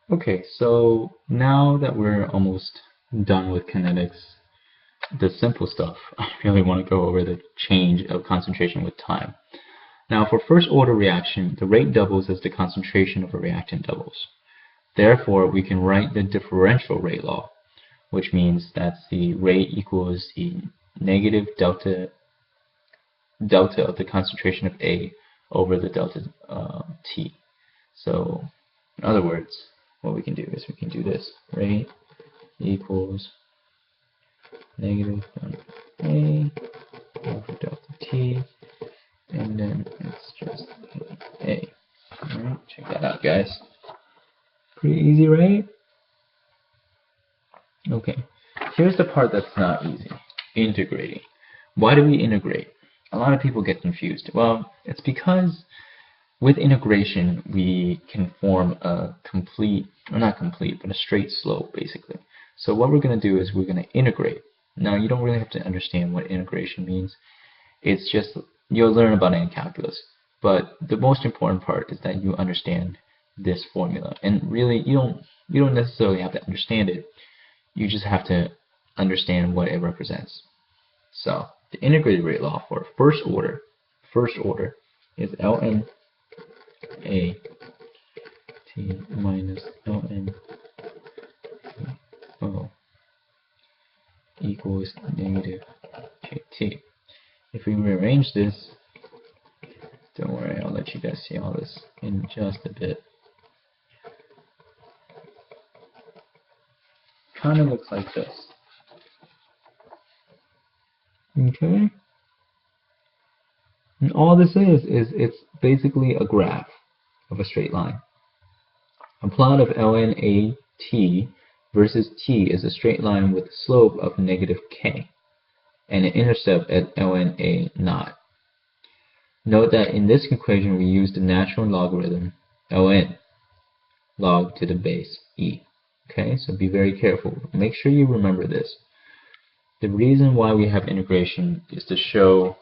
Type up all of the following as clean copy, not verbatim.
Okay, so now that we're almost done with kinetics, the simple stuff, I really want to go over the change of concentration with time. Now, for first order reaction, the rate doubles as the concentration of a reactant doubles. Therefore, we can write the differential rate law, which means that the rate equals the negative delta of the concentration of A over the delta T. So, in other words, what we can do is we can do this. Rate equals negative delta A over delta T, and then it's just A. Alright, check that out, guys. Pretty easy, right? Okay, here's the part that's not easy. Integrating. Why do we integrate? A lot of people get confused. Well, it's because with integration, we can form a complete, or not complete, but a straight slope, basically. So what we're going to do is we're going to integrate. Now, you don't really have to understand what integration means. It's just, you'll learn about it in calculus. But the most important part is that you understand this formula. And really, you don't necessarily have to understand it. You just have to understand what it represents. So, the integrated rate law for first order is ln A T minus ln O equals negative KT. If we rearrange this, don't worry, I'll let you guys see all this in just a bit. Kind of looks like this. Okay? And all this is it's basically a graph of a straight line. A plot of ln AT versus T is a straight line with a slope of negative K and an intercept at ln A naught. Note that in this equation we use the natural logarithm ln, log to the base e. Okay, so be very careful. Make sure you remember this. The reason why we have integration is to show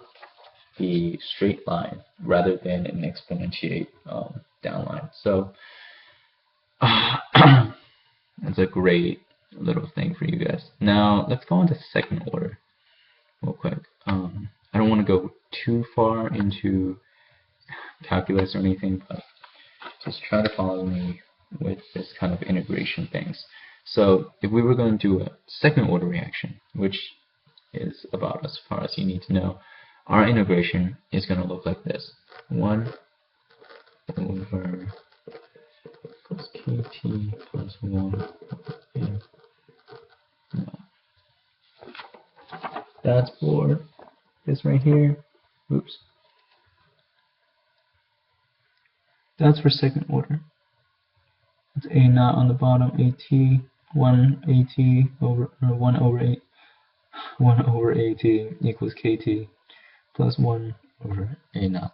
the straight line rather than an exponentiate down line. So that's a great little thing for you guys. Now let's go on to second order real quick. I don't want to go too far into calculus or anything, but just try to follow me with this kind of integration things. So if we were going to do a second order reaction, which is about as far as you need to know, our integration is going to look like this. 1 over plus kt plus 1 over n. No. That's for this right here. Oops. That's for second order. It's a naught on the bottom, at 1 at over 1 over 8 1 over at equals kt plus 1 over a naught.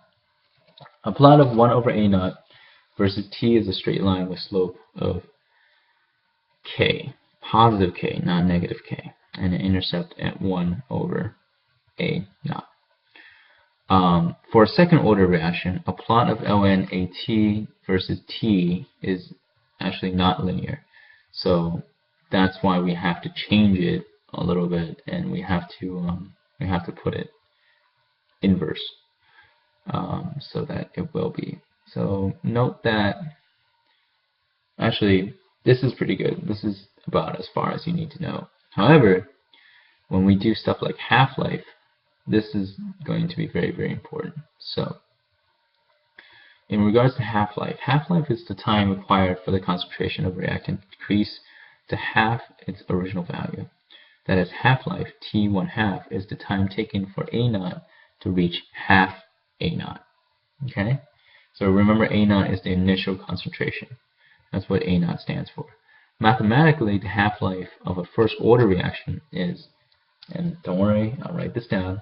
A plot of 1 over a naught versus t is a straight line with slope of k, positive k, not negative k, and an intercept at 1 over a naught. For a second order reaction, a plot of ln at versus t is actually not linear. So that's why we have to change it a little bit, and we have to put it inverse so that it will be. So note that actually this is pretty good. This is about as far as you need to know. However, when we do stuff like half-life, this is going to be very, very important. So in regards to half-life, half-life is the time required for the concentration of reactant to decrease to half its original value. That is, half-life, T1/2, is the time taken for A naught to reach half A naught. Okay? So remember, A naught is the initial concentration. That's what A naught stands for. Mathematically, the half-life of a first order reaction is, and don't worry, I'll write this down,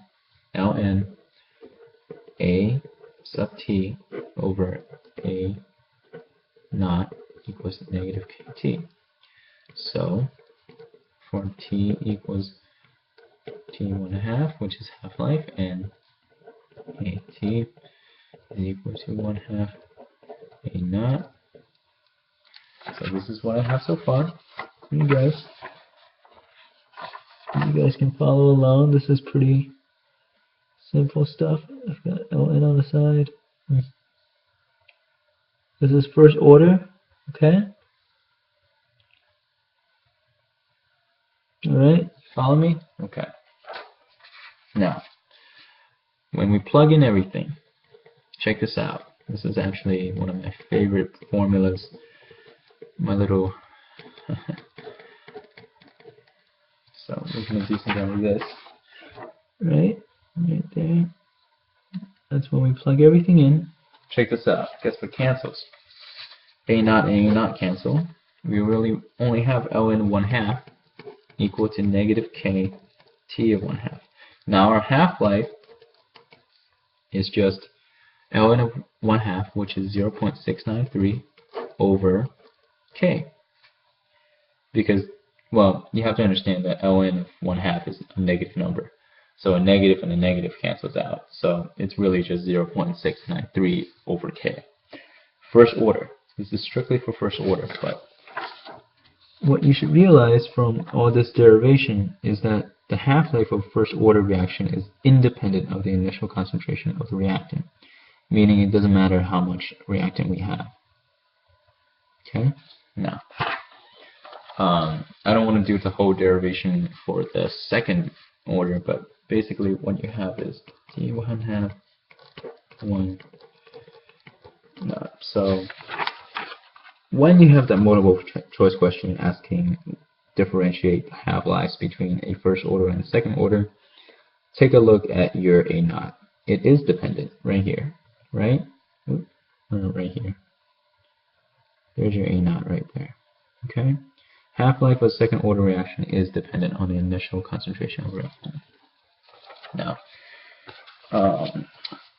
ln A sub T over A naught equals negative KT. So for T equals T1/2, which is half-life, and AT is equal to 1/2 A naught. So this is what I have so far. You guys can follow along. This is pretty simple stuff. I've got Ln on the side. This is first order, okay? Alright, follow me? Okay. Now, when we plug in everything, check this out. This is actually one of my favorite formulas. My little... So we're going to do something like this. Right there. That's when we plug everything in. Check this out. Guess what cancels? A naught and A naught cancel. We really only have Ln 1/2 equal to negative K T of 1/2. Now our half-life is just Ln of 1/2, which is 0.693 over K. Because, well, you have to understand that Ln of 1/2 is a negative number. So a negative and a negative cancels out. So it's really just 0.693 over K. First order. This is strictly for first order, but what you should realize from all this derivation is that the half-life of first order reaction is independent of the initial concentration of the reactant, meaning it doesn't matter how much reactant we have. Okay? Now, I don't want to do the whole derivation for the second order, but basically what you have is T1/2 1 naught. So when you have that multiple choice question asking differentiate half-lives between a first order and a second order, take a look at your A naught. It is dependent right here, right? Right here. There's your A naught right there. Okay? Half-life of second order reaction is dependent on the initial concentration of reactant. Now,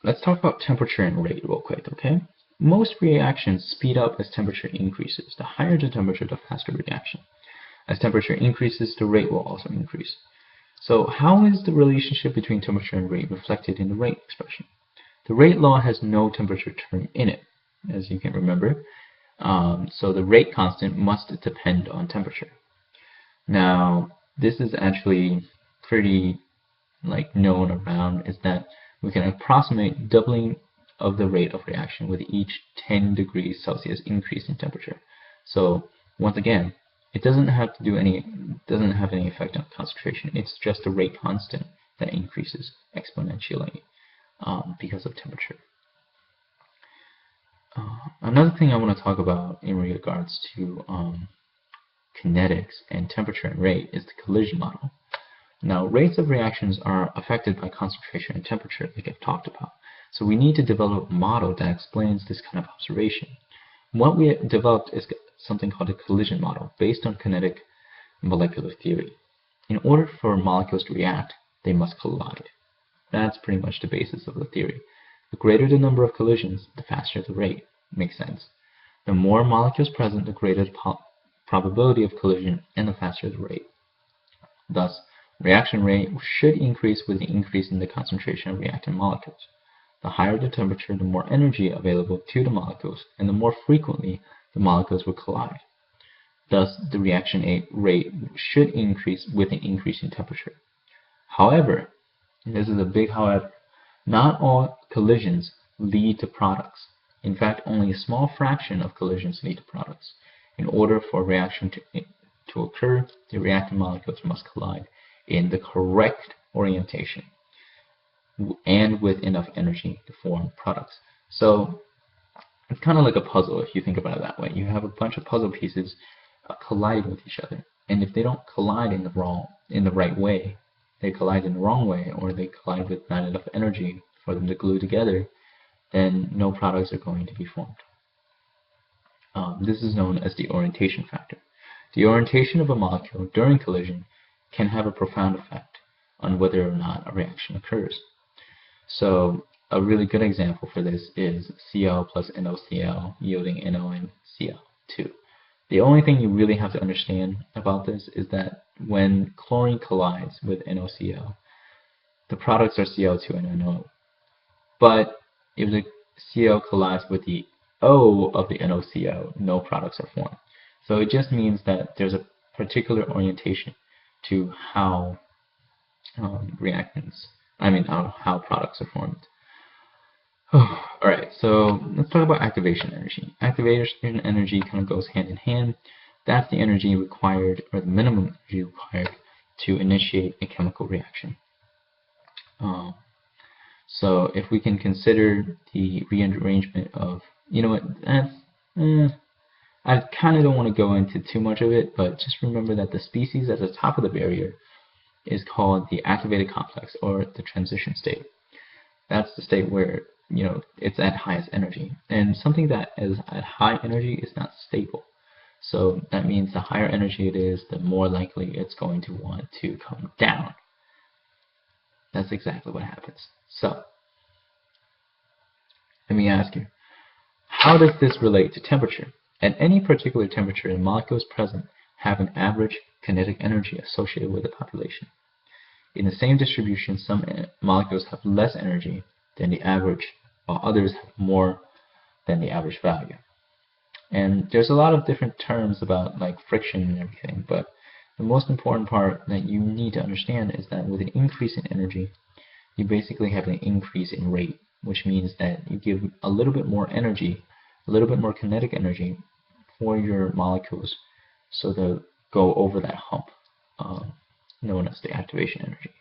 let's talk about temperature and rate real quick, okay? Most reactions speed up as temperature increases. The higher the temperature, the faster reaction. As temperature increases, the rate will also increase. So how is the relationship between temperature and rate reflected in the rate expression? The rate law has no temperature term in it, as you can remember. So the rate constant must depend on temperature. Now, this is actually pretty known around, is that we can approximate doubling of the rate of reaction with each 10 degrees Celsius increase in temperature. So once again, it doesn't have any effect on concentration. It's just a rate constant that increases exponentially because of temperature. Another thing I want to talk about in regards to kinetics and temperature and rate is the collision model. Now, rates of reactions are affected by concentration and temperature, like I've talked about. So we need to develop a model that explains this kind of observation. What we developed is something called a collision model based on kinetic molecular theory. In order for molecules to react, they must collide. That's pretty much the basis of the theory. The greater the number of collisions, the faster the rate. Makes sense. The more molecules present, the greater the probability of collision and the faster the rate. Thus, reaction rate should increase with the increase in the concentration of reactant molecules. The higher the temperature, the more energy available to the molecules, and the more frequently the molecules will collide. Thus, the reaction rate should increase with an increase in temperature. However, and this is a big however, not all collisions lead to products. In fact, only a small fraction of collisions lead to products. In order for a reaction to occur, the reactant molecules must collide in the correct orientation and with enough energy to form products. So it's kind of like a puzzle if you think about it that way. You have a bunch of puzzle pieces colliding with each other, and if they don't collide in the right way, they collide in the wrong way, or they collide with not enough energy for them to glue together, then no products are going to be formed. This is known as the orientation factor. The orientation of a molecule during collision can have a profound effect on whether or not a reaction occurs. So a really good example for this is Cl plus NaCl yielding NaCl2. The only thing you really have to understand about this is that when chlorine collides with NaCl, the products are Cl2 and NO. But if the Cl collides with the O of the NaCl, no products are formed. So it just means that there's a particular orientation to how how products are formed. Alright, so let's talk about activation energy. Activation energy kind of goes hand in hand. That's the energy required, or the minimum energy required, to initiate a chemical reaction. So if we can consider the rearrangement of, you know what, I kind of don't want to go into too much of it, but just remember that the species at the top of the barrier is called the activated complex, or the transition state. That's the state where, you know, it's at highest energy. And something that is at high energy is not stable. So that means the higher energy it is, the more likely it's going to want to come down. That's exactly what happens. So let me ask you, how does this relate to temperature? At any particular temperature, the molecules present have an average kinetic energy associated with the population. In the same distribution, some molecules have less energy than the average, while others have more than the average value. And there's a lot of different terms about like friction and everything, but the most important part that you need to understand is that with an increase in energy, you basically have an increase in rate, which means that you give a little bit more energy, a little bit more kinetic energy for your molecules so they'll go over that hump known as the activation energy.